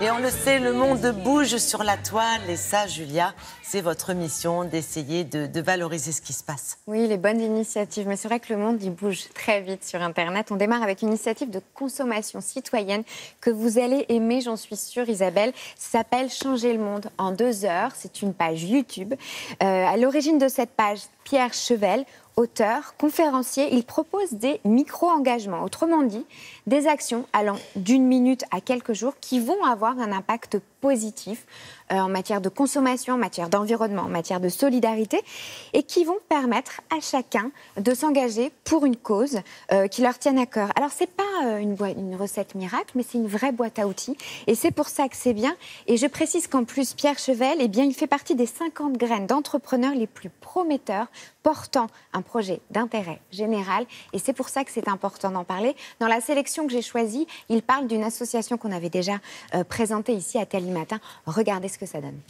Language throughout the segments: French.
Et on le sait, le monde bouge sur la toile. Et ça, Julia, c'est votre mission d'essayer de valoriser ce qui se passe. Oui, les bonnes initiatives. Mais c'est vrai que le monde, il bouge très vite sur Internet. On démarre avec une initiative de consommation citoyenne que vous allez aimer, j'en suis sûre, Isabelle. Ça s'appelle Changer le monde en 2 heures. C'est une page YouTube. À l'origine de cette page, Pierre Chevel, auteur, conférencier, il propose des micro-engagements. Autrement dit, des actions allant d'1 minute à quelques jours qui vont avoir un impact positif en matière de consommation, en matière d'environnement, en matière de solidarité et qui vont permettre à chacun de s'engager pour une cause qui leur tienne à cœur. Alors, ce n'est pas une recette miracle, mais c'est une vraie boîte à outils et c'est pour ça que c'est bien. Et je précise qu'en plus, Pierre Chevel, eh bien, il fait partie des 50 graines d'entrepreneurs les plus prometteurs portant un projet d'intérêt général et c'est pour ça que c'est important d'en parler. Dans la sélection que j'ai choisie, il parle d'une association qu'on avait déjà présentée ici à Tali Matin. Regardez ce que ça donne.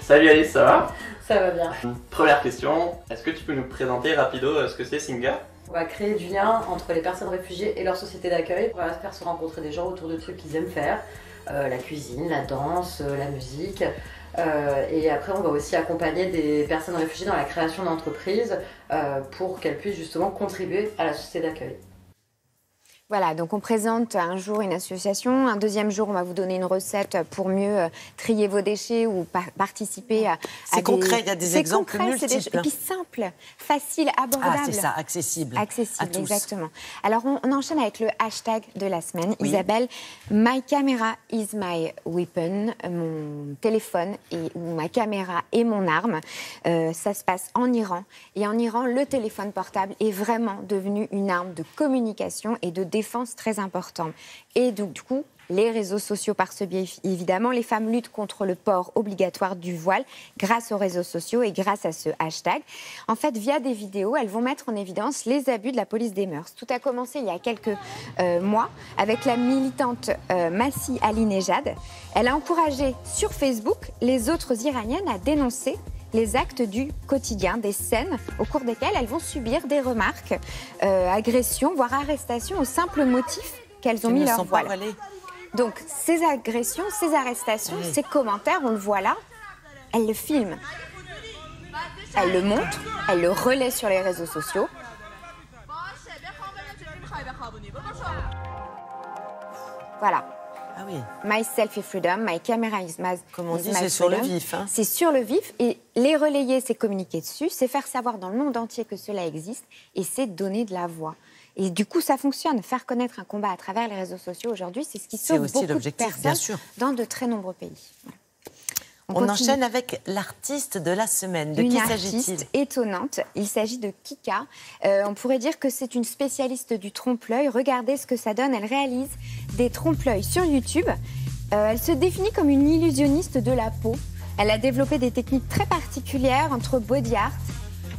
Salut Alice, ça va? Ça va bien. Première question, est-ce que tu peux nous présenter rapido ce que c'est Singa? On va créer du lien entre les personnes réfugiées et leur société d'accueil. On va faire se rencontrer des gens autour de trucs qu'ils aiment faire. La cuisine, la danse, la musique. Et après, on va aussi accompagner des personnes réfugiées dans la création d'entreprises pour qu'elles puissent justement contribuer à la société d'accueil. Voilà, donc on présente un jour une association, un deuxième jour on va vous donner une recette pour mieux trier vos déchets ou participer à C'est concret, il y a des exemples multiples. Et puis simple, facile, abordable. Ah, c'est ça, accessible. Accessible, exactement. Alors on enchaîne avec le hashtag de la semaine. Oui. Isabelle, My camera is my weapon, mon téléphone ou ma caméra est mon arme. Ça se passe en Iran. Et en Iran, le téléphone portable est vraiment devenu une arme de communication et de défense très importante. Et du coup, les réseaux sociaux par ce biais, évidemment, les femmes luttent contre le port obligatoire du voile grâce aux réseaux sociaux et grâce à ce hashtag. En fait, via des vidéos, elles vont mettre en évidence les abus de la police des mœurs. Tout a commencé il y a quelques mois avec la militante Masih Alinejad. Elle a encouragé sur Facebook les autres Iraniennes à dénoncer les actes du quotidien, des scènes au cours desquelles elles vont subir des remarques, agressions, voire arrestations au simple motif qu'elles ont mis leur voile. Donc ces agressions, ces arrestations, ces commentaires, on le voit là, elles le filment, elles le montrent, elles le relaient sur les réseaux sociaux. Voilà. Ah oui. My selfie freedom, my camera is my Comme on dit, my c'est sur le freedom. vif. Hein. C'est sur le vif et les relayer, c'est communiquer dessus, c'est faire savoir dans le monde entier que cela existe et c'est donner de la voix. Et du coup, ça fonctionne. Faire connaître un combat à travers les réseaux sociaux aujourd'hui, c'est ce qui sauve beaucoup de personnes dans de très nombreux pays. Voilà. On enchaîne avec l'artiste de la semaine. De qui s'agit-il? Une artiste étonnante. Il s'agit de Kika. On pourrait dire que c'est une spécialiste du trompe-l'œil. Regardez ce que ça donne. Elle réalise des trompe-l'œil sur YouTube. Elle se définit comme une illusionniste de la peau. Elle a développé des techniques très particulières entre body art,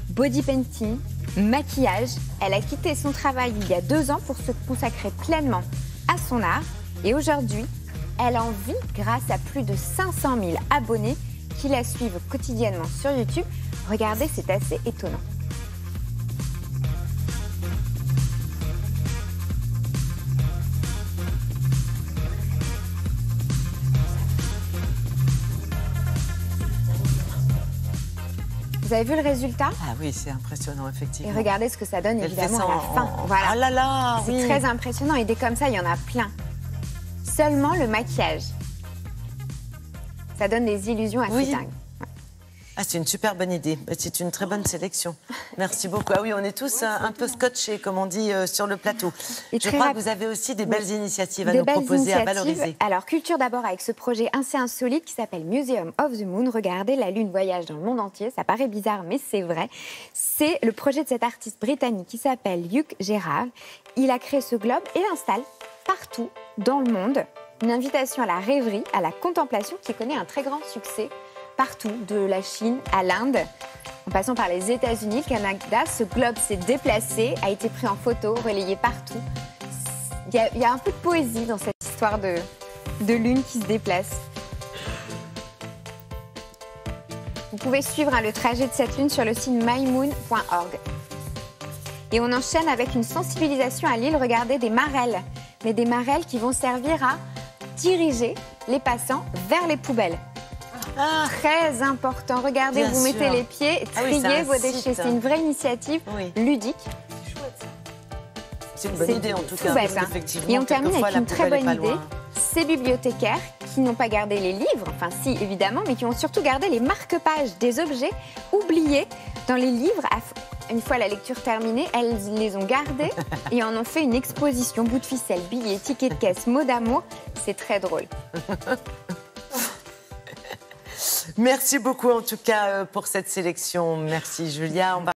body painting, maquillage. Elle a quitté son travail il y a 2 ans pour se consacrer pleinement à son art. Et aujourd'hui, elle en vit grâce à plus de 500 000 abonnés qui la suivent quotidiennement sur YouTube. Regardez, c'est assez étonnant. Vous avez vu le résultat? Ah oui, c'est impressionnant, effectivement. Et regardez ce que ça donne, évidemment, à la fin. Voilà. Ah là là, c'est très impressionnant. Et des comme ça, il y en a plein. Seulement le maquillage. Ça donne des illusions assez dingues. Ouais. Ah, c'est une super bonne idée. C'est une très bonne sélection. Merci beaucoup. Ah oui, on est tous un peu scotchés, comme on dit sur le plateau. Je crois que vous avez aussi des belles initiatives à nous proposer, à valoriser. Alors, culture d'abord avec ce projet assez insolite qui s'appelle Museum of the Moon. Regardez, la Lune voyage dans le monde entier. Ça paraît bizarre, mais c'est vrai. C'est le projet de cet artiste britannique qui s'appelle Hugh Gerard. Il a créé ce globe et l'installe partout dans le monde. Une invitation à la rêverie, à la contemplation qui connaît un très grand succès partout, de la Chine à l'Inde, en passant par les États-Unis, le Canada. Ce globe s'est déplacé, a été pris en photo, relayé partout. Il y a un peu de poésie dans cette histoire de lune qui se déplace. Vous pouvez suivre le trajet de cette lune sur le site mymoon.org. Et on enchaîne avec une sensibilisation à l'île. Regardez, des marelles. Mais des marelles qui vont servir à diriger les passants vers les poubelles. Très important. Regardez, Bien vous sûr. mettez les pieds, triez vos déchets. C'est une vraie initiative ludique. C'est une bonne idée en tout cas. Bête, hein. Et on termine avec une très bonne idée. Ces bibliothécaires qui n'ont pas gardé les livres, enfin si évidemment, mais qui ont surtout gardé les marque-pages des objets oubliés dans les livres. Une fois la lecture terminée, elles les ont gardés et en ont fait une exposition. Bout de ficelle, billets, tickets de caisse, mots d'amour. C'est très drôle. Merci beaucoup en tout cas pour cette sélection. Merci Julia.